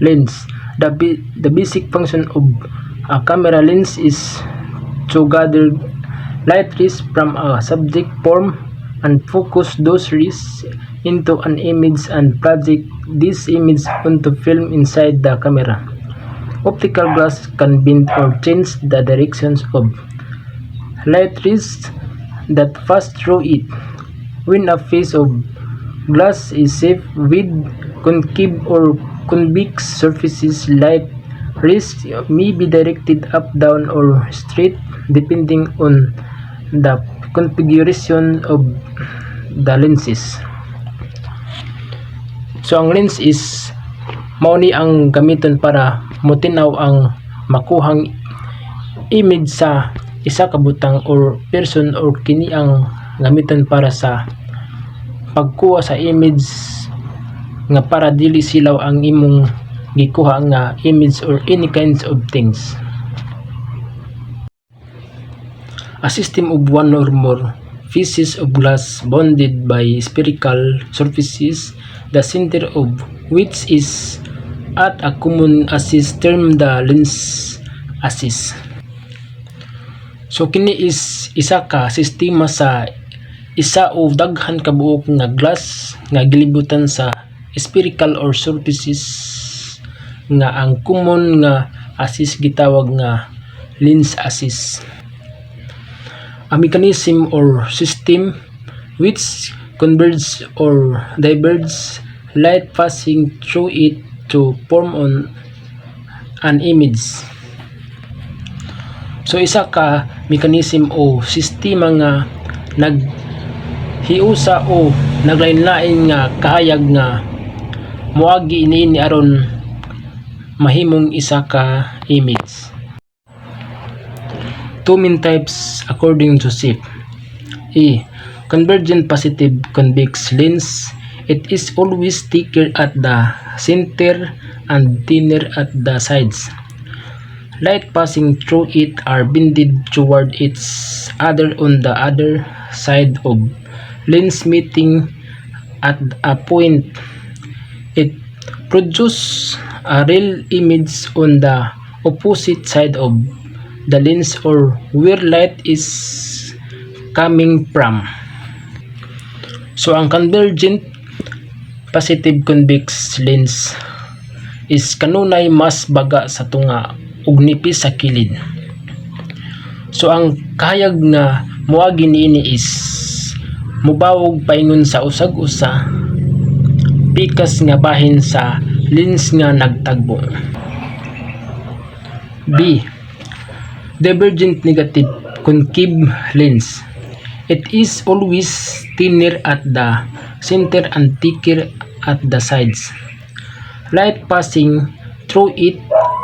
lens. The basic function of a camera lens is to gather light rays from a subject form and focus those rays into an image and project this image onto film inside the camera. Optical glass can bend or change the directions of light rays that pass through it. When a piece of glass is shaped with concave or convex surfaces, light rays may be directed up, down, or straight depending on the configuration of the lenses. So ang lens is mao ni ang gamiton para motinaw ang makuhang image sa isa ka butang or person, or kini ang gamiton para sa pagkuha sa image nga para dili silaw ang imong gikuha nga image or any kinds of things. A system of one or more pieces of glass bounded by spherical surfaces, the center of which is at a common axis termed the lens axis. So kini is isa ka sistema sa isa o daghan ka buok nga glass nga gilibutan sa spherical or surfaces nga ang common nga axis gitawag nga lens axis. A mechanism or system which converges or diverges light passing through it to form on an image. So isa ka mechanism o sistema nga naghiusa o naglain-lain nga kahayag nga moagi ini aron mahimong isa ka image. Two main types according to shape. A. Convergent positive convex lens. It is always thicker at the center and thinner at the sides. Light passing through it are bended toward its other on the other side of lens meeting at a point. It produces a real image on the opposite side of the lens or where light is coming from. So ang convergent positive convex lens is kanunay mas baga sa tunga ug nipis sa kilid. So ang kahayag nga moagi niini is mubawog paingon sa usag-usa pikas nga bahin sa lens nga nagtagbo. B. Divergent negative concave lens. It is always thinner at the center and thicker at the sides. Light passing through it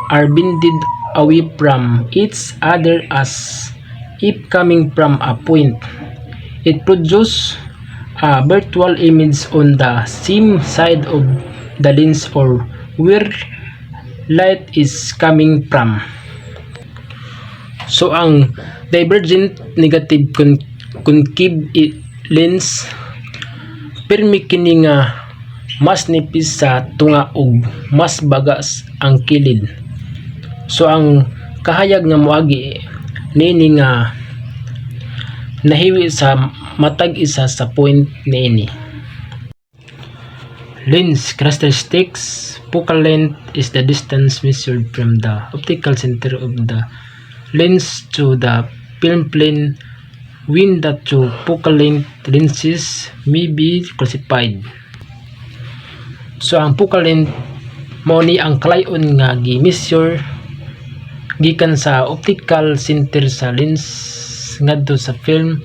are bended away from each other as if coming from a point. It produces a virtual image on the same side of the lens or where light is coming from. So ang divergent negative concave lens pirmi kini nga mas nipis sa tunga ug mas bagas ang kilid. So ang kahayag nga moagi niini nga nahiwi sa matag isa sa point niini. Lens characteristics. Focal length is the distance measured from the optical center of the lens to the film plane when the two focal length lenses may be classified. So ang focal length mao ni ang kalayon nga gi-measure gikan sa optical center sa lens ngadto sa film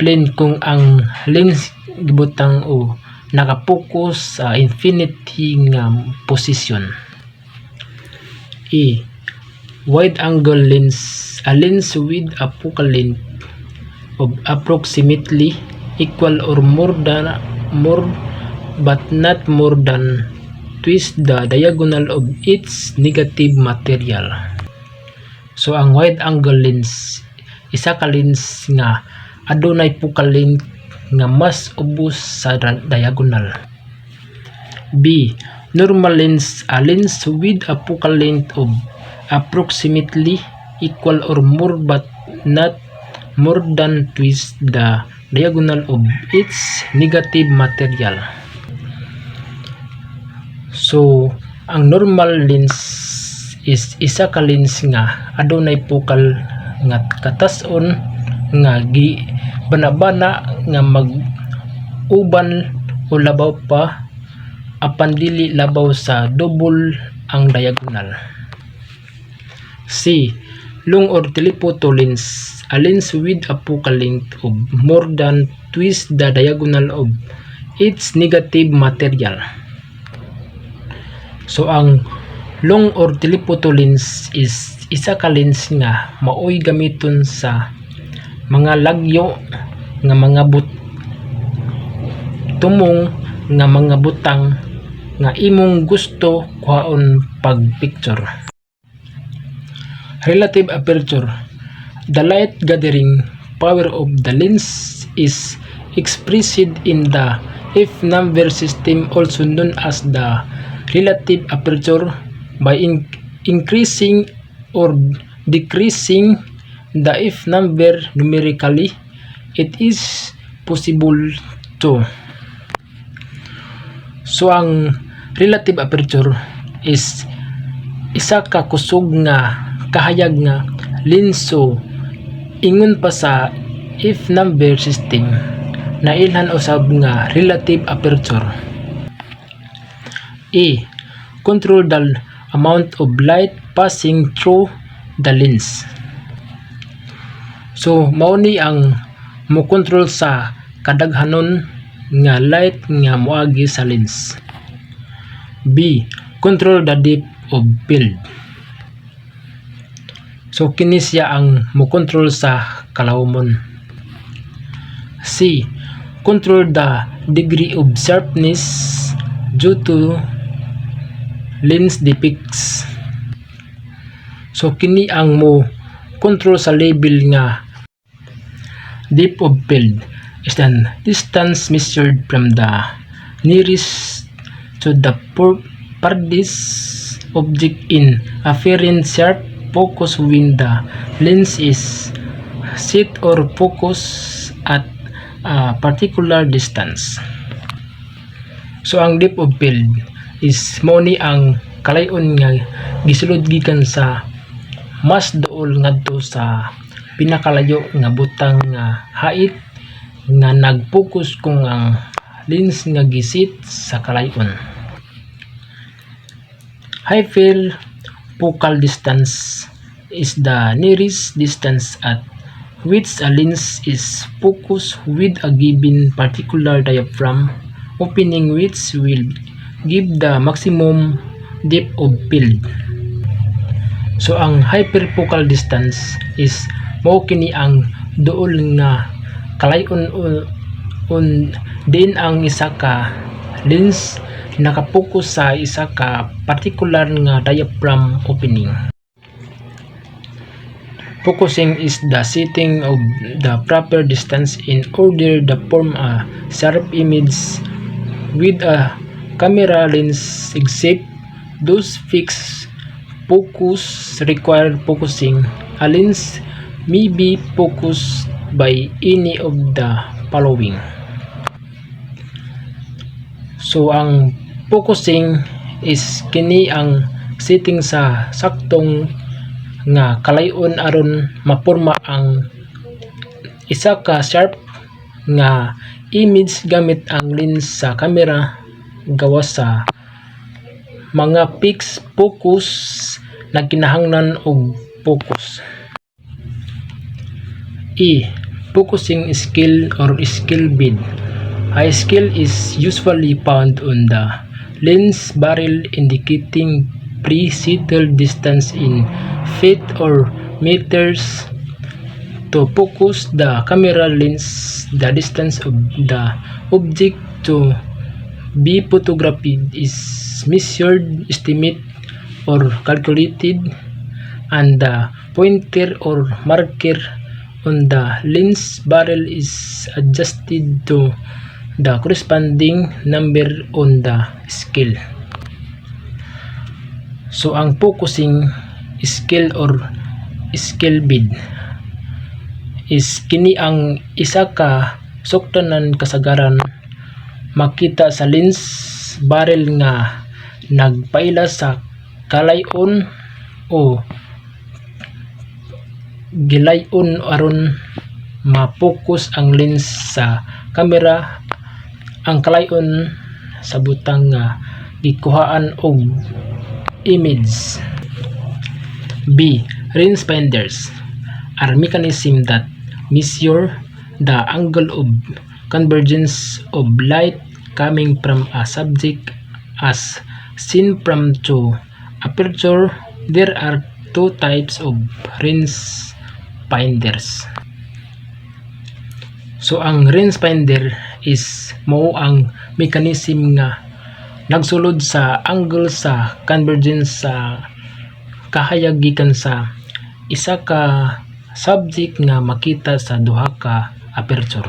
plane kung ang lens gibutang o nakapokus sa infinity nga position. E. Wide angle lens, a lens with a focal length of approximately equal or more but not more than twice the diagonal of its negative material. So ang wide angle lens isa ka lens nga adunay focal length nga mas ubos sa diagonal. B. normal lens, a lens with a focal length of approximately equal or more but not more than twice the diagonal of its negative material. So, ang normal lens is isa ka lens nga adunay focal nga katas-on nga bana-bana nga mag-uban o labaw pa apan dili labaw sa double ang diagonal. C. Long or telephoto lens, a lens with a focal length of more than twice the diagonal of its negative material. So ang long or telephoto lens is isa ka lens nga maoy gamiton sa mga lagyo nga mga tumong nga mga butang nga imong gusto kuhaon pag picture. Relative aperture. The light gathering power of the lens is expressed in the F number system, also known as the relative aperture, by increasing or decreasing the F number numerically. It is possible to. So ang relative aperture is isa ka kusog nga kahayag nga lenso ingon pa sa F number system na ilhan usab nga relative aperture. A. Control the amount of light passing through the lens. So mao ni ang mo control sa kadaghanon nga light nga moagi sa lens. B. Control the depth of field. So kini siya ang mo control sa kalawomon. C. Control the degree of sharpness due to lens defects. So kini ang mo control sa level nga depth of field is the distance measured from the nearest to the farthest object in apparent sharp focus when the lens is set or focus at a particular distance. So ang depth of field is mao ni ang kalayon nga gisulod gikan sa mas duol ngadto sa pinakalayo nga butang nga hait nga nag-focus kung ang lens nga gisit sa kalayon. Hyper focal distance is the nearest distance at which a lens is focused with a given particular diaphragm opening, which will give the maximum depth of field. So ang hyperfocal distance is mao kini ang duol nga kalayon din ang isa ka lens nakapokus sa isa ka particular nga diaphragm opening. Focusing is the setting of the proper distance in order to form a sharp image with a camera lens, except those fixed focus require focusing. A lens may be focused by any of the following. So ang focusing is kini ang setting sa saktong nga kalayon aron maporma ang isa ka sharp nga image gamit ang lens sa camera gawas sa mga fixed focus na kinahanglan og focus. E. Focusing skill or skill bid. A skill is usually found on the lens barrel, indicating pre-settled distance in feet or meters. To focus the camera lens, the distance of the object to be photographed is measured, estimated, or calculated, and the pointer or marker on the lens barrel is adjusted to the corresponding number on the scale. So ang focusing skill or skill bead is kini ang isa ka suktanan kasagaran makita sa lens barrel nga nagpaila sa kalayon o gilayon aron ma-focus ang lens sa kamera ang kalayon sa butang nga gikuhaan og image. B. Rangefinders are mechanism that measure the angle of convergence of light coming from a subject as seen from two aperture. There are two types of rangefinders. So ang rangefinder is mao ang mechanism nga nagsulod sa angle sa convergence sa kahayag gikan sa isa ka subject nga makita sa duha ka aperture.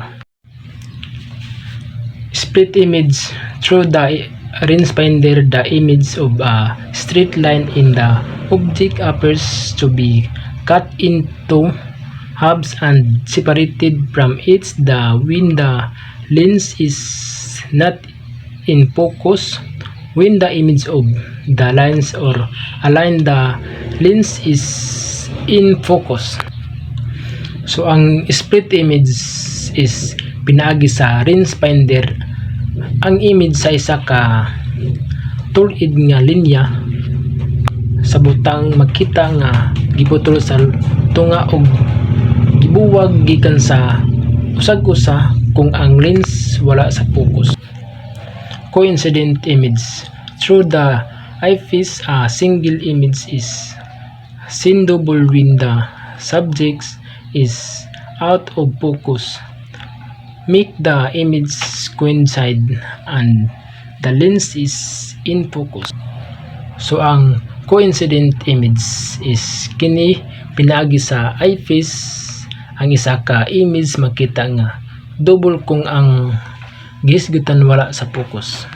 Split image. Through the rangefinder, the image of a straight line in the object appears to be cut into halves and separated from it when the lens is not in focus. When the image of the lines or align the lens is in focus. So ang split image is pinaagi sa rangefinder ang image sa isa ka tulid nga linya sa butang makita nga giputol sa tunga og gibuwag gikan sa usag-usa kung ang lens wala sa focus. Coincident image. Through the eyepiece, a single image is seen double when the subject is out of focus. Make the image coincide and the lens is in focus. So ang coincident image is kini pinaagi sa eyepiece ang isa ka image makita nga double kung ang gisgutan wala sa focus.